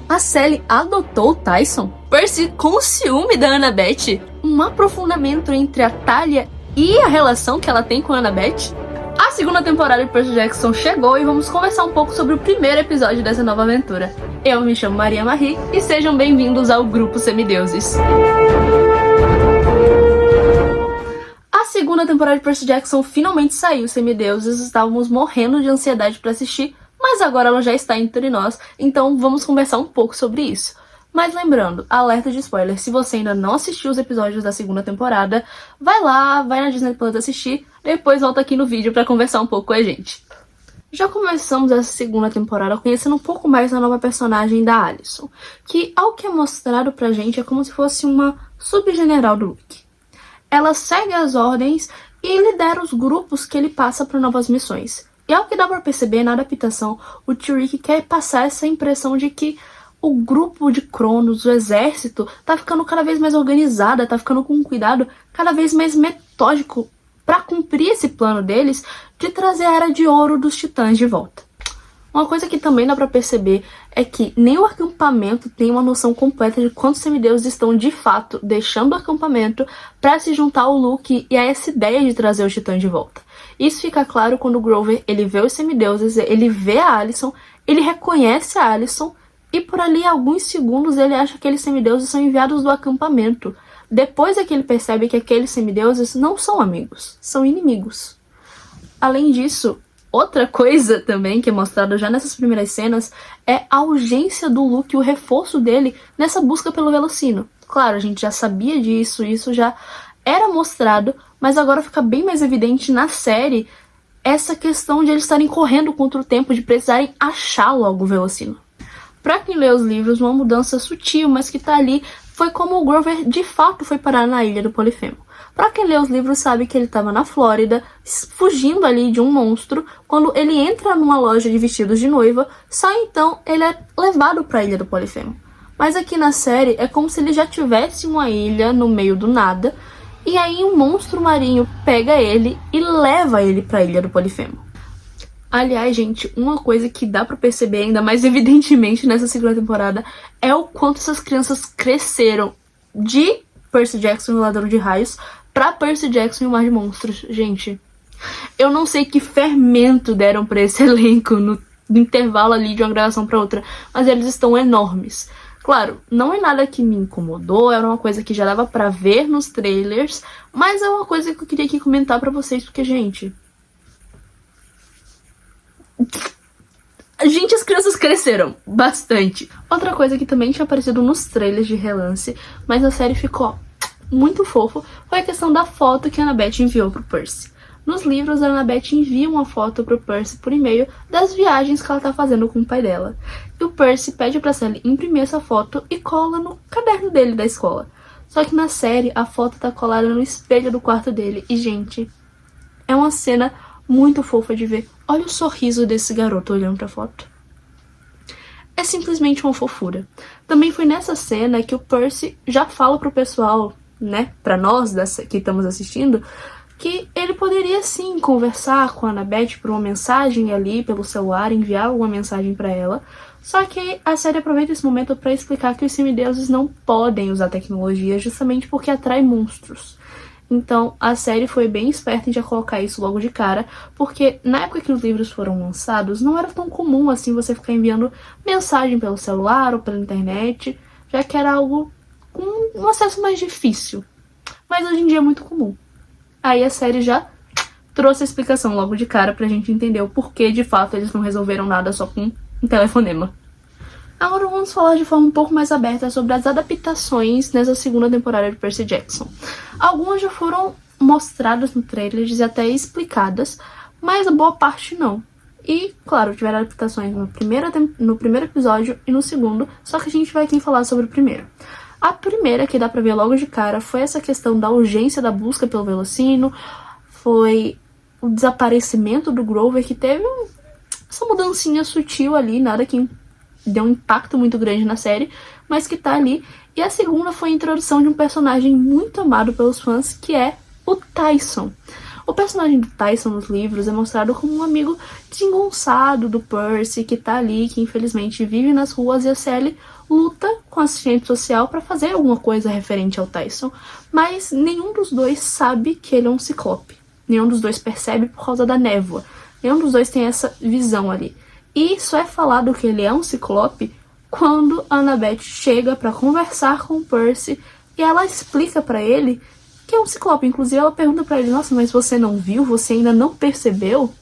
A Sally adotou o Tyson? Percy com ciúme da Annabeth? Um aprofundamento entre a Talia e a relação que ela tem com a Annabeth? A segunda temporada de Percy Jackson chegou e vamos conversar um pouco sobre o primeiro episódio dessa nova aventura. Eu me chamo Maria Marie e sejam bem-vindos ao Grupo Semideuses. A segunda temporada de Percy Jackson finalmente saiu, Semideuses. Estávamos morrendo de ansiedade para assistir, mas agora ela já está entre nós, então vamos conversar um pouco sobre isso. Mas lembrando, alerta de spoiler, se você ainda não assistiu os episódios da segunda temporada, vai lá, vai na Disney Plus assistir, depois volta aqui no vídeo pra conversar um pouco com a gente. Já começamos essa segunda temporada conhecendo um pouco mais da nova personagem da Alyson, que ao que é mostrado pra gente é como se fosse uma subgeneral do Luke. Ela segue as ordens e lidera os grupos que ele passa para novas missões. E ao que dá pra perceber na adaptação, o tio Rick quer passar essa impressão de que o grupo de Cronos, o exército, tá ficando cada vez mais organizada, tá ficando com um cuidado cada vez mais metódico pra cumprir esse plano deles de trazer a Era de Ouro dos Titãs de volta. Uma coisa que também dá pra perceber é que nem o acampamento tem uma noção completa de quantos semideuses estão de fato deixando o acampamento pra se juntar ao Luke e a essa ideia de trazer os Titãs de volta. Isso fica claro quando o Grover ele vê os semideuses, ele vê a Alyson, ele reconhece a Alyson e por ali alguns segundos ele acha que aqueles semideuses são enviados do acampamento. Depois é que ele percebe que aqueles semideuses não são amigos, são inimigos. Além disso, outra coisa também que é mostrada já nessas primeiras cenas é a urgência do Luke e o reforço dele nessa busca pelo Velocino. Claro, a gente já sabia disso, isso já era mostrado, mas agora fica bem mais evidente na série essa questão de eles estarem correndo contra o tempo, de precisarem achar logo o Velocino. Pra quem lê os livros, uma mudança sutil, mas que tá ali, foi como o Grover de fato foi parar na Ilha do Polifemo. Pra quem lê os livros sabe que ele tava na Flórida, fugindo ali de um monstro, quando ele entra numa loja de vestidos de noiva, só então ele é levado pra Ilha do Polifemo. Mas aqui na série é como se ele já tivesse uma ilha no meio do nada, e aí um monstro marinho pega ele e leva ele pra Ilha do Polifemo. Aliás, gente, uma coisa que dá pra perceber ainda mais evidentemente nessa segunda temporada é o quanto essas crianças cresceram de Percy Jackson e o Ladrão de Raios pra Percy Jackson e o Mar de Monstros. Gente, eu não sei que fermento deram pra esse elenco no intervalo ali de uma gravação pra outra, mas eles estão enormes. Claro, não é nada que me incomodou, era uma coisa que já dava pra ver nos trailers, mas é uma coisa que eu queria aqui comentar pra vocês, porque, gente, as crianças cresceram bastante. Outra coisa que também tinha aparecido nos trailers de relance, mas a série ficou muito fofo, foi a questão da foto que a Annabeth enviou pro Percy. Nos livros, a Annabeth envia uma foto pro Percy por e-mail das viagens que ela tá fazendo com o pai dela. E o Percy pede pra Sally imprimir essa foto e cola no caderno dele da escola. Só que na série, a foto tá colada no espelho do quarto dele. E, gente, é uma cena muito fofa de ver. Olha o sorriso desse garoto olhando pra foto. É simplesmente uma fofura. Também foi nessa cena que o Percy já fala pro pessoal, né, pra nós que estamos assistindo, que ele poderia sim conversar com a Annabeth por uma mensagem ali pelo celular, enviar uma mensagem pra ela. Só que a série aproveita esse momento pra explicar que os semideuses não podem usar tecnologia justamente porque atrai monstros. Então, a série foi bem esperta em já colocar isso logo de cara, porque na época que os livros foram lançados, não era tão comum assim você ficar enviando mensagem pelo celular ou pela internet, já que era algo com um acesso mais difícil. Mas hoje em dia é muito comum. Aí a série já trouxe a explicação logo de cara pra gente entender o porquê, de fato, eles não resolveram nada só com um telefonema. Agora vamos falar de forma um pouco mais aberta sobre as adaptações nessa segunda temporada de Percy Jackson. Algumas já foram mostradas no trailer e até explicadas, mas a boa parte não. E, claro, tiveram adaptações no primeiro episódio e no segundo, só que a gente vai aqui falar sobre o primeiro. A primeira, que dá pra ver logo de cara, foi essa questão da urgência da busca pelo Velocino, foi o desaparecimento do Grover, que teve essa mudancinha sutil ali, nada que deu um impacto muito grande na série, mas que tá ali. E a segunda foi a introdução de um personagem muito amado pelos fãs, que é o Tyson. O personagem do Tyson nos livros é mostrado como um amigo desengonçado do Percy, que tá ali, que infelizmente vive nas ruas, e a Sally luta com a assistente social para fazer alguma coisa referente ao Tyson, mas nenhum dos dois sabe que ele é um ciclope. Nenhum dos dois percebe por causa da névoa. Nenhum dos dois tem essa visão ali. E só é falado que ele é um ciclope quando a Annabeth chega para conversar com o Percy e ela explica para ele que é um ciclope. Inclusive ela pergunta para ele: nossa, mas você não viu? Você ainda não percebeu?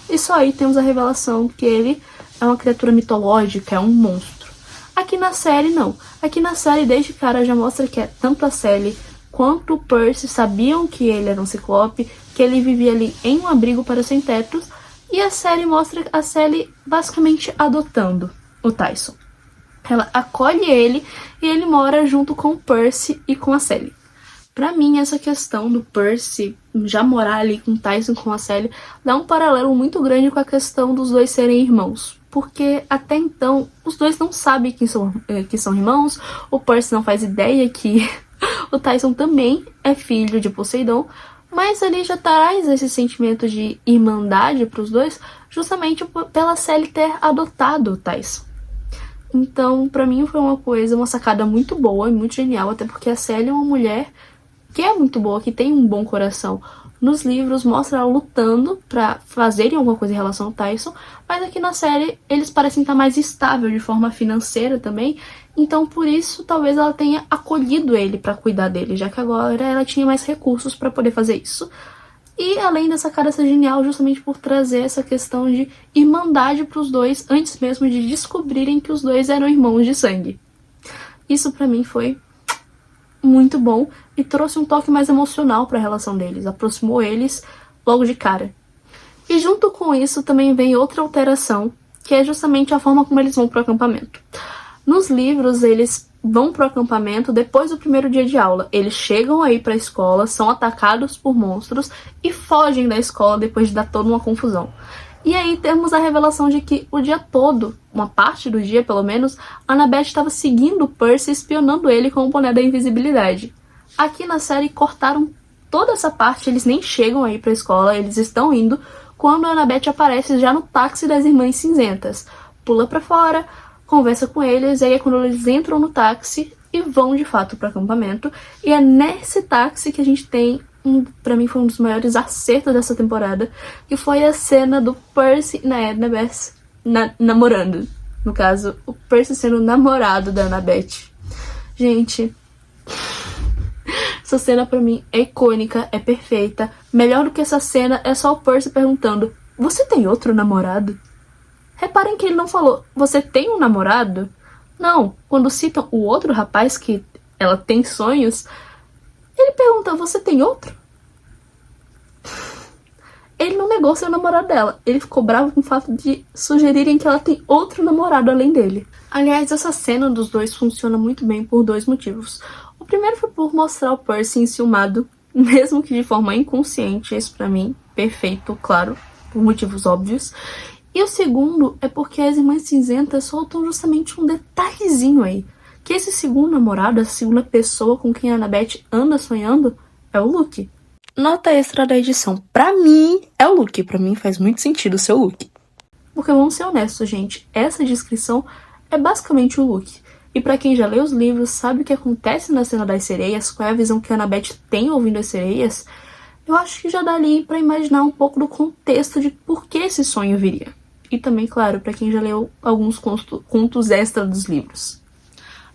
E só aí temos a revelação que ele é uma criatura mitológica, é um monstro. Aqui na série não. Aqui na série desde cara já mostra que é tanto a Sally quanto o Percy sabiam que ele era um ciclope, que ele vivia ali em um abrigo para sem-tetos, e a série mostra a Sally basicamente adotando o Tyson. Ela acolhe ele e ele mora junto com o Percy e com a Sally. Pra mim, essa questão do Percy já morar ali com o Tyson, com a Sally, dá um paralelo muito grande com a questão dos dois serem irmãos. Porque até então, os dois não sabem que são irmãos, o Percy não faz ideia que o Tyson também é filho de Poseidon, mas ali já traz esse sentimento de irmandade pros dois, justamente pela Sally ter adotado o Tyson. Então, pra mim foi uma sacada muito boa e muito genial, até porque a Sally é uma mulher que é muito boa, que tem um bom coração. Nos livros mostra ela lutando pra fazerem alguma coisa em relação ao Tyson, mas aqui na série eles parecem estar mais estáveis de forma financeira também, então por isso talvez ela tenha acolhido ele pra cuidar dele, já que agora ela tinha mais recursos pra poder fazer isso. E além dessa cara ser genial, justamente por trazer essa questão de irmandade pros dois, antes mesmo de descobrirem que os dois eram irmãos de sangue. Isso pra mim foi muito bom e trouxe um toque mais emocional para a relação deles, aproximou eles logo de cara. E junto com isso também vem outra alteração, que é justamente a forma como eles vão pro acampamento. Nos livros, eles vão pro acampamento depois do primeiro dia de aula. Eles chegam aí pra escola, são atacados por monstros e fogem da escola depois de dar toda uma confusão. E aí temos a revelação de que o dia todo, uma parte do dia pelo menos, a Annabeth estava seguindo o Percy, espionando ele com o boné da invisibilidade. Aqui na série cortaram toda essa parte, eles nem chegam aí pra escola, eles estão indo quando a Annabeth aparece já no táxi das Irmãs Cinzentas. Pula pra fora, conversa com eles, e aí é quando eles entram no táxi e vão de fato pro acampamento. E é nesse táxi que a gente tem, pra mim foi um dos maiores acertos dessa temporada, que foi a cena do Percy e a Annabeth namorando. No caso, o Percy sendo namorado da Annabeth. Gente, essa cena pra mim é icônica, é perfeita. Melhor do que essa cena é só o Percy perguntando: você tem outro namorado? Reparem que ele não falou: você tem um namorado? Não, quando citam o outro rapaz que ela tem sonhos, ele pergunta: você tem outro? Ele não negou ser o namorado dela. Ele ficou bravo com o fato de sugerirem que ela tem outro namorado além dele. Aliás, essa cena dos dois funciona muito bem por dois motivos. O primeiro foi por mostrar o Percy enciumado, mesmo que de forma inconsciente. Isso pra mim, perfeito, claro, por motivos óbvios. E o segundo é porque as Irmãs Cinzentas soltam justamente um detalhezinho aí. Que esse segundo namorado, essa segunda pessoa com quem a Annabeth anda sonhando, é o Luke. Nota extra da edição. Pra mim, é o Luke. Pra mim faz muito sentido ser o Luke. Porque vamos ser honestos, gente. Essa descrição é basicamente o Luke. E pra quem já leu os livros, sabe o que acontece na cena das sereias, qual é a visão que a Annabeth tem ouvindo as sereias, eu acho que já dá ali pra imaginar um pouco do contexto de por que esse sonho viria. E também, claro, pra quem já leu alguns contos extra dos livros.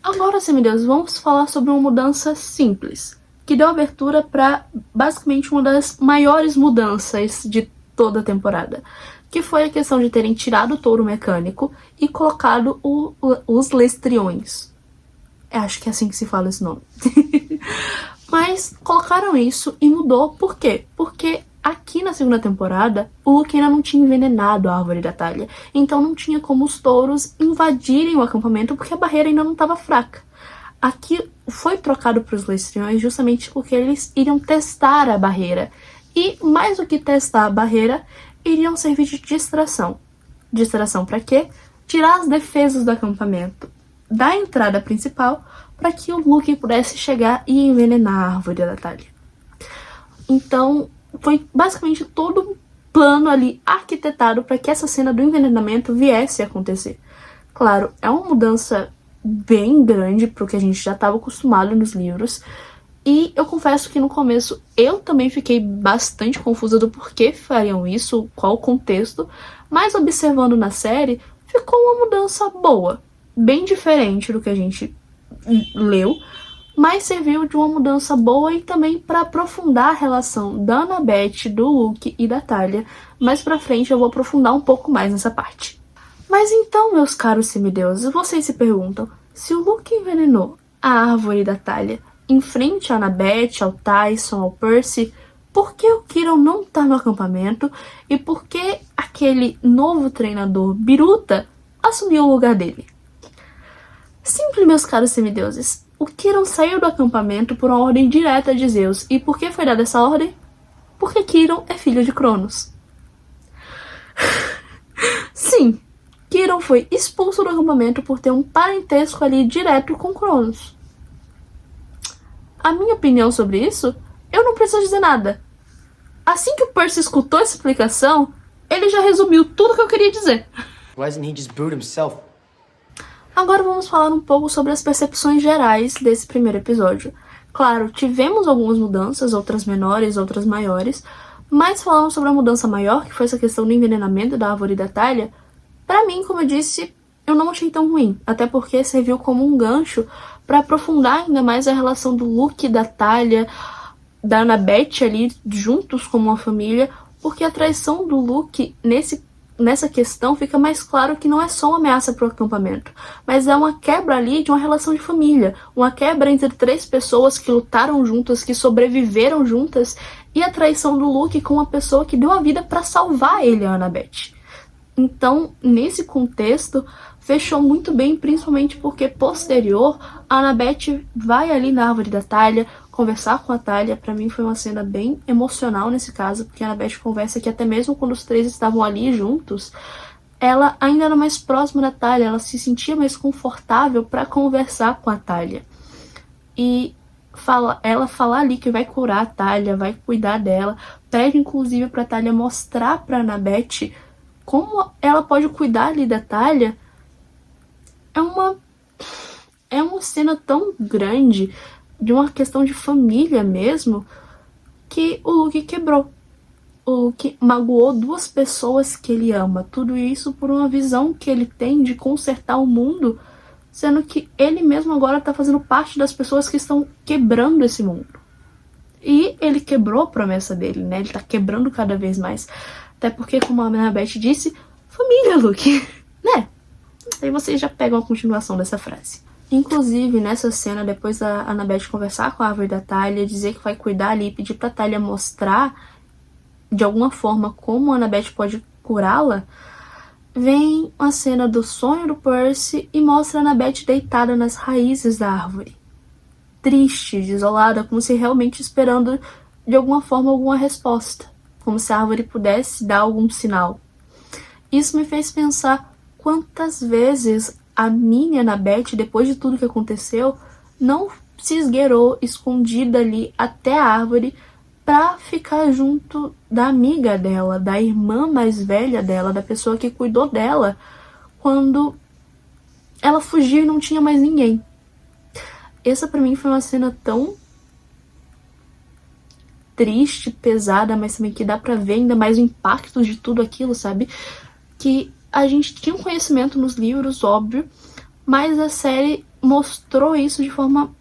Agora, semideus, vamos falar sobre uma mudança simples, que deu abertura para basicamente uma das maiores mudanças de toda a temporada, que foi a questão de terem tirado o touro mecânico e colocado os lestriões. Eu acho que é assim que se fala esse nome. Mas colocaram isso e mudou. Por quê? Porque aqui na segunda temporada, o Luke ainda não tinha envenenado a Árvore da Talha, então não tinha como os touros invadirem o acampamento porque a barreira ainda não estava fraca. Aqui foi trocado para os lestriões justamente porque eles iriam testar a barreira. E mais do que testar a barreira, iriam servir de distração. Distração para quê? Tirar as defesas do acampamento da entrada principal para que o Luke pudesse chegar e envenenar a Árvore da Talha. Então, foi basicamente todo um plano ali arquitetado para que essa cena do envenenamento viesse a acontecer. Claro, é uma mudança bem grande pro que a gente já estava acostumado nos livros. E eu confesso que no começo eu também fiquei bastante confusa do porquê fariam isso, qual o contexto, mas observando na série, ficou uma mudança boa, bem diferente do que a gente leu, mas serviu de uma mudança boa e também para aprofundar a relação da Annabeth, do Luke e da Talia. Mais pra frente eu vou aprofundar um pouco mais nessa parte. Mas então, meus caros semideuses, vocês se perguntam, se o Luke envenenou a árvore da Talia em frente a Annabeth, ao Tyson, ao Percy, por que o Quirrell não tá no acampamento e por que aquele novo treinador biruta assumiu o lugar dele? Simples, meus caros semideuses, o Quirrell saiu do acampamento por uma ordem direta de Zeus. E por que foi dada essa ordem? Porque Quirrell é filho de Cronos. Sim, Quirrell foi expulso do acampamento por ter um parentesco ali direto com Cronos. A minha opinião sobre isso, eu não preciso dizer nada. Assim que o Percy escutou essa explicação, ele já resumiu tudo que eu queria dizer. Why doesn't he just brood himself? Agora vamos falar um pouco sobre as percepções gerais desse primeiro episódio. Claro, tivemos algumas mudanças, outras menores, outras maiores, mas falando sobre a mudança maior, que foi essa questão do envenenamento da árvore da Talia, pra mim, como eu disse, eu não achei tão ruim, até porque serviu como um gancho para aprofundar ainda mais a relação do Luke e da Talia, da Annabeth ali, juntos como uma família, porque a traição do Luke nessa questão fica mais claro que não é só uma ameaça para o acampamento, mas é uma quebra ali de uma relação de família, uma quebra entre 3 pessoas que lutaram juntas, que sobreviveram juntas, e a traição do Luke com uma pessoa que deu a vida para salvar ele, a Annabeth. Então, nesse contexto, fechou muito bem, principalmente porque posterior, a Annabeth vai ali na árvore da Talia conversar com a Talia. Pra mim foi uma cena bem emocional nesse caso, porque a Annabeth conversa que até mesmo quando os 3 estavam ali juntos, ela ainda era mais próxima da Talia, ela se sentia mais confortável para conversar com a Talia. E ela fala ali que vai curar a Talia, vai cuidar dela, pede inclusive pra Talia mostrar pra Annabeth como ela pode cuidar ali da Talia. É uma cena tão grande, de uma questão de família mesmo, que o Luke quebrou. O Luke magoou 2 pessoas que ele ama. Tudo isso por uma visão que ele tem de consertar o mundo, sendo que ele mesmo agora tá fazendo parte das pessoas que estão quebrando esse mundo. E ele quebrou a promessa dele, né? Ele tá quebrando cada vez mais. Até porque, como a Annabeth disse, família, Luke, né? Aí vocês já pegam a continuação dessa frase. Inclusive, nessa cena, depois da Annabeth conversar com a árvore da Talia, dizer que vai cuidar ali e pedir pra Talia mostrar, de alguma forma, como a Annabeth pode curá-la, vem a cena do sonho do Percy e mostra a Annabeth deitada nas raízes da árvore. Triste, desolada, como se realmente esperando, de alguma forma, alguma resposta. Como se a árvore pudesse dar algum sinal. Isso me fez pensar quantas vezes a minha Annabeth, depois de tudo que aconteceu, não se esgueirou escondida ali até a árvore pra ficar junto da amiga dela, da irmã mais velha dela, da pessoa que cuidou dela quando ela fugiu e não tinha mais ninguém. Essa pra mim foi uma cena tão triste, pesada, mas também que dá pra ver ainda mais o impacto de tudo aquilo, sabe? Que a gente tinha um conhecimento nos livros, óbvio, mas a série mostrou isso de forma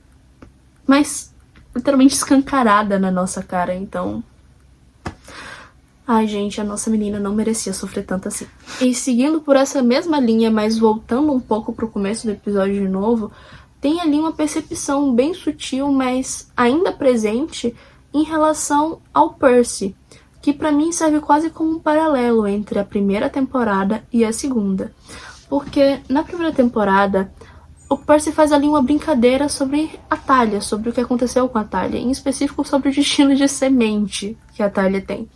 mais literalmente escancarada na nossa cara, então... Ai, gente, a nossa menina não merecia sofrer tanto assim. E seguindo por essa mesma linha, mas voltando um pouco pro começo do episódio de novo, tem ali uma percepção bem sutil, mas ainda presente, em relação ao Percy, que pra mim serve quase como um paralelo entre a primeira temporada e a segunda. Porque na primeira temporada, o Percy faz ali uma brincadeira sobre a Talia, sobre o que aconteceu com a Talia, em específico sobre o destino de semente que a Talia tem.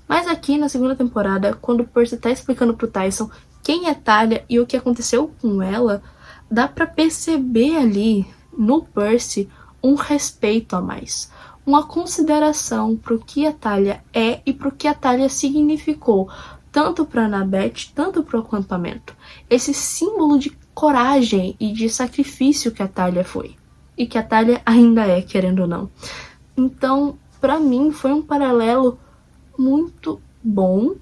Mas aqui na segunda temporada, quando o Percy tá explicando pro Tyson quem é Talia e o que aconteceu com ela, dá pra perceber ali no Percy um respeito a mais. uma consideração pro que a Thalia é e pro que a Thalia significou, tanto para Annabeth, tanto pro acampamento. Esse símbolo de coragem e de sacrifício que a Thalia foi. E que a Thalia ainda é, querendo ou não. Então, pra mim, foi um paralelo muito bom.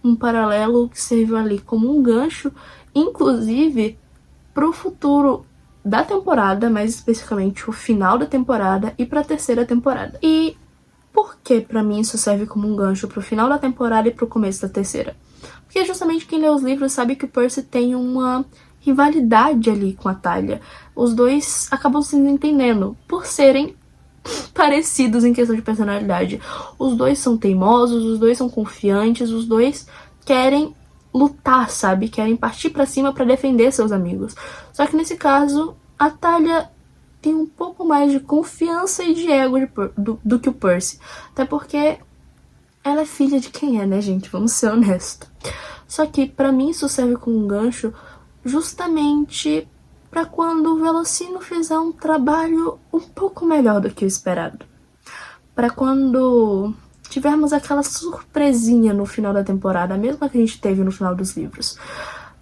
Um paralelo que serviu ali como um gancho, inclusive, pro futuro da temporada, mais especificamente o final da temporada e pra terceira temporada. E por que pra mim isso serve como um gancho pro final da temporada e pro começo da terceira? Porque justamente quem lê os livros sabe que o Percy tem uma rivalidade ali com a Thalia. Os dois acabam se entendendo por serem parecidos em questão de personalidade. Os dois são teimosos, os dois são confiantes, os dois querem lutar, sabe? Querem partir pra cima pra defender seus amigos. Só que nesse caso, a Thalia tem um pouco mais de confiança e de ego do que o Percy. Até porque ela é filha de quem é, né, gente? Vamos ser honestos. Só que pra mim isso serve como um gancho justamente pra quando o Velocino fizer um trabalho um pouco melhor do que o esperado. Pra quando tivermos aquela surpresinha no final da temporada, a mesma que a gente teve no final dos livros.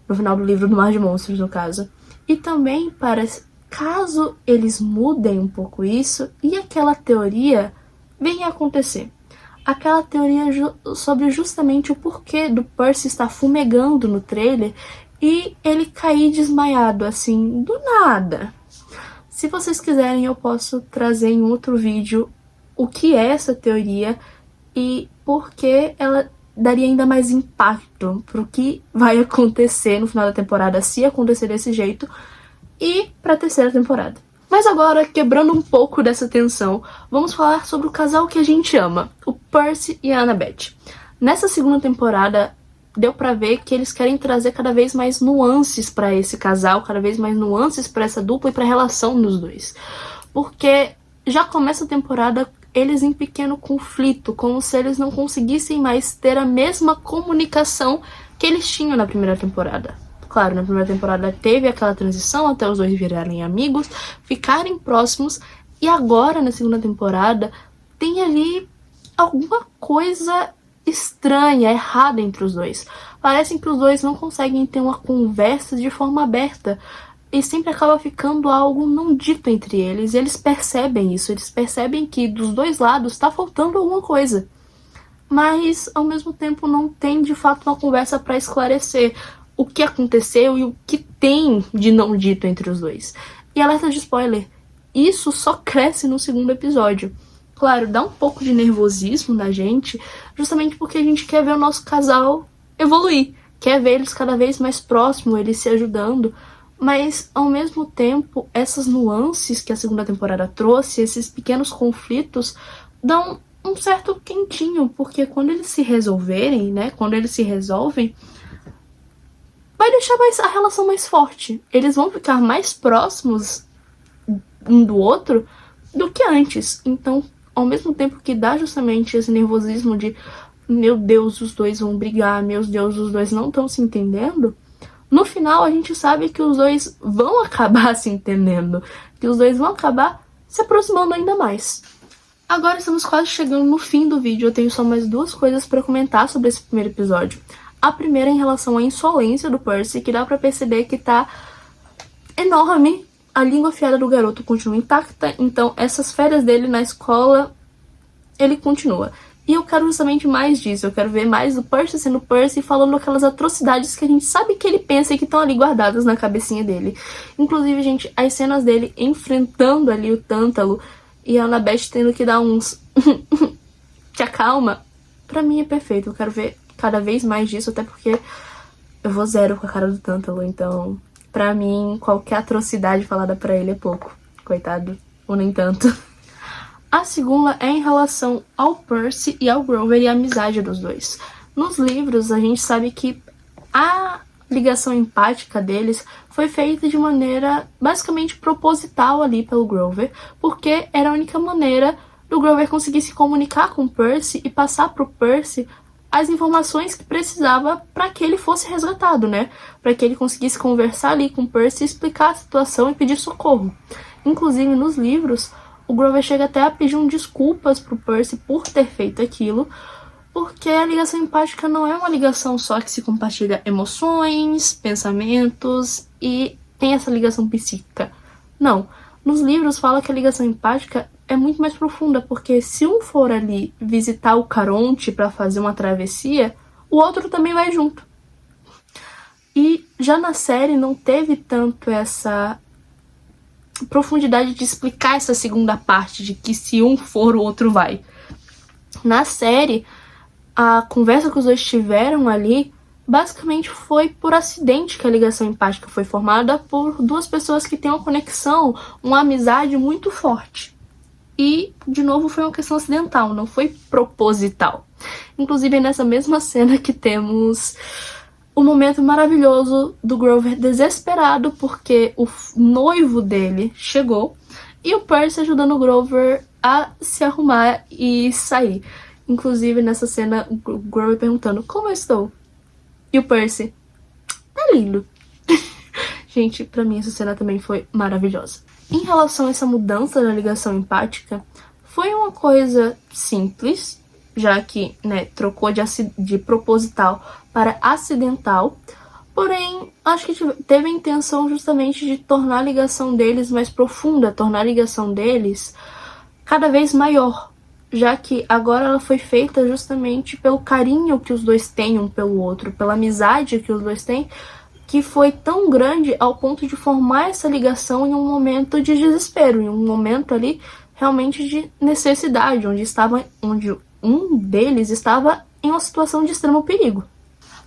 No final do livro do Mar de Monstros, no caso. E também para, caso eles mudem um pouco isso, e aquela teoria venha a acontecer. Aquela teoria sobre justamente o porquê do Percy estar fumegando no trailer e ele cair desmaiado, assim, do nada. Se vocês quiserem, eu posso trazer em outro vídeo o que é essa teoria e por que ela daria ainda mais impacto pro que vai acontecer no final da temporada, se acontecer desse jeito, e pra terceira temporada. Mas agora, quebrando um pouco dessa tensão, vamos falar sobre o casal que a gente ama, o Percy e a Annabeth. Nessa segunda temporada, deu pra ver que eles querem trazer cada vez mais nuances pra esse casal, cada vez mais nuances pra essa dupla e pra relação dos dois. Porque já começa a temporada eles em pequeno conflito, como se eles não conseguissem mais ter a mesma comunicação que eles tinham na primeira temporada. Claro, na primeira temporada teve aquela transição até os dois virarem amigos, ficarem próximos, e agora na segunda temporada tem ali alguma coisa estranha, errada entre os dois. Parece que os dois não conseguem ter uma conversa de forma aberta. E sempre acaba ficando algo não dito entre eles. E eles percebem isso. Eles percebem que dos dois lados tá faltando alguma coisa. Mas, ao mesmo tempo, não tem de fato uma conversa para esclarecer o que aconteceu e o que tem de não dito entre os dois. E alerta de spoiler, isso só cresce no segundo episódio. Claro, dá um pouco de nervosismo na gente, justamente porque a gente quer ver o nosso casal evoluir. Quer ver eles cada vez mais próximos, eles se ajudando. Mas, ao mesmo tempo, essas nuances que a segunda temporada trouxe, esses pequenos conflitos, dão um certo quentinho, porque quando eles se resolverem, né, quando eles se resolvem, vai deixar a relação mais forte. Eles vão ficar mais próximos um do outro do que antes. Então, ao mesmo tempo que dá justamente esse nervosismo de meu Deus, os dois vão brigar, meu Deus, os dois não estão se entendendo, no final a gente sabe que os dois vão acabar se entendendo, que os dois vão acabar se aproximando ainda mais. Agora estamos quase chegando no fim do vídeo, eu tenho só mais duas coisas para comentar sobre esse primeiro episódio. A primeira em relação à insolência do Percy, que dá pra perceber que tá enorme. A língua afiada do garoto continua intacta, então essas férias dele na escola, ele continua. E eu quero justamente mais disso, eu quero ver mais do Percy sendo Percy e falando aquelas atrocidades que a gente sabe que ele pensa e que estão ali guardadas na cabecinha dele. Inclusive, gente, as cenas dele enfrentando ali o Tântalo e a Annabeth tendo que dar uns te acalma, pra mim é perfeito. Eu quero ver cada vez mais disso, até porque eu vou zero com a cara do Tântalo, então pra mim qualquer atrocidade falada pra ele é pouco, coitado, ou nem tanto. A segunda é em relação ao Percy e ao Grover e a amizade dos dois. Nos livros a gente sabe que a ligação empática deles foi feita de maneira basicamente proposital ali pelo Grover, porque era a única maneira do Grover conseguir se comunicar com o Percy e passar pro Percy as informações que precisava para que ele fosse resgatado, né? Para que ele conseguisse conversar ali com o Percy, explicar a situação e pedir socorro. Inclusive, nos livros, O Grover chega até a pedir desculpas pro Percy por ter feito aquilo, porque a ligação empática não é uma ligação só que se compartilha emoções, pensamentos e tem essa ligação psíquica. Não. Nos livros fala que a ligação empática é muito mais profunda, porque se um for ali visitar o Caronte para fazer uma travessia, o outro também vai junto. E já na série não teve tanto essa profundidade de explicar essa segunda parte de que se um for, o outro vai. Na série, a conversa que os dois tiveram ali basicamente foi por acidente que a ligação empática foi formada por duas pessoas que têm uma conexão, uma amizade muito forte. E, de novo, foi uma questão acidental, não foi proposital. Inclusive, é nessa mesma cena que temos o momento maravilhoso do Grover desesperado porque o noivo dele chegou e o Percy ajudando o Grover a se arrumar e sair. Inclusive, nessa cena, o Grover perguntando, como eu estou? E o Percy, tá lindo. Gente, pra mim essa cena também foi maravilhosa. Em relação a essa mudança da ligação empática, foi uma coisa simples, já que, né, trocou de proposital para acidental, porém, acho que teve a intenção justamente de tornar a ligação deles mais profunda, tornar a ligação deles cada vez maior, já que agora ela foi feita justamente pelo carinho que os dois têm um pelo outro, pela amizade que os dois têm, que foi tão grande ao ponto de formar essa ligação em um momento de desespero, em um momento ali realmente de necessidade, onde um deles estava em uma situação de extremo perigo.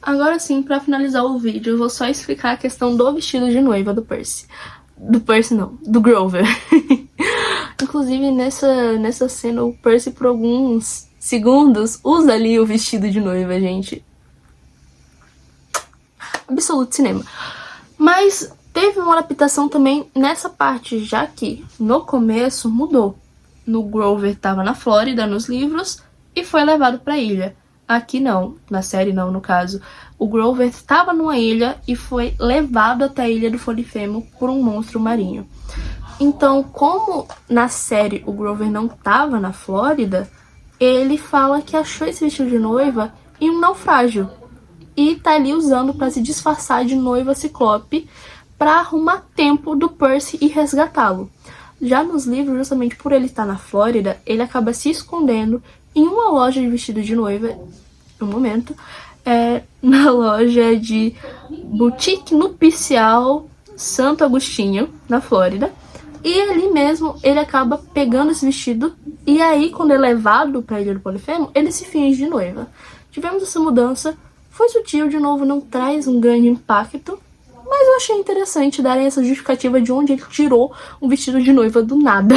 Agora sim, para finalizar o vídeo, eu vou só explicar a questão do vestido de noiva do Percy. Do Percy não, do Grover. Inclusive, nessa cena, o Percy, por alguns segundos, usa ali o vestido de noiva, gente. Absoluto cinema. Mas teve uma adaptação também nessa parte, já que no começo mudou. No Grover estava na Flórida, nos livros, e foi levado para a ilha. Aqui não, na série não, no caso. O Grover estava numa ilha e foi levado até a ilha do Polifemo por um monstro marinho. Então, como na série o Grover não estava na Flórida, ele fala que achou esse vestido de noiva em um naufrágio. E tá ali usando para se disfarçar de noiva ciclope para arrumar tempo do Percy e resgatá-lo. Já nos livros, justamente por ele estar na Flórida, ele acaba se escondendo em uma loja de vestido de noiva, no momento, na loja de Boutique Nupcial Santo Agostinho, na Flórida. E ali mesmo ele acaba pegando esse vestido e aí, quando é levado para a ilha do Polifemo, ele se finge de noiva. Tivemos essa mudança, foi sutil, de novo, não traz um grande impacto, mas eu achei interessante darem essa justificativa de onde ele tirou um vestido de noiva do nada.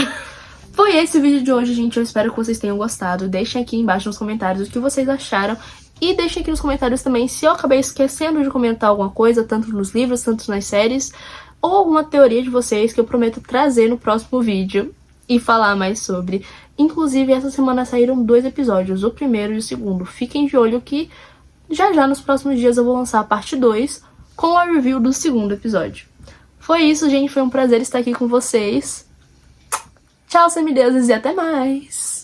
Foi esse o vídeo de hoje, gente. Eu espero que vocês tenham gostado. Deixem aqui embaixo nos comentários o que vocês acharam. E deixem aqui nos comentários também se eu acabei esquecendo de comentar alguma coisa, tanto nos livros, tanto nas séries, ou alguma teoria de vocês que eu prometo trazer no próximo vídeo e falar mais sobre. Inclusive, essa semana saíram 2 episódios, o primeiro e o segundo. Fiquem de olho que já nos próximos dias eu vou lançar a parte 2 com a review do segundo episódio. Foi isso, gente. Foi um prazer estar aqui com vocês. Tchau, semideuses, e até mais!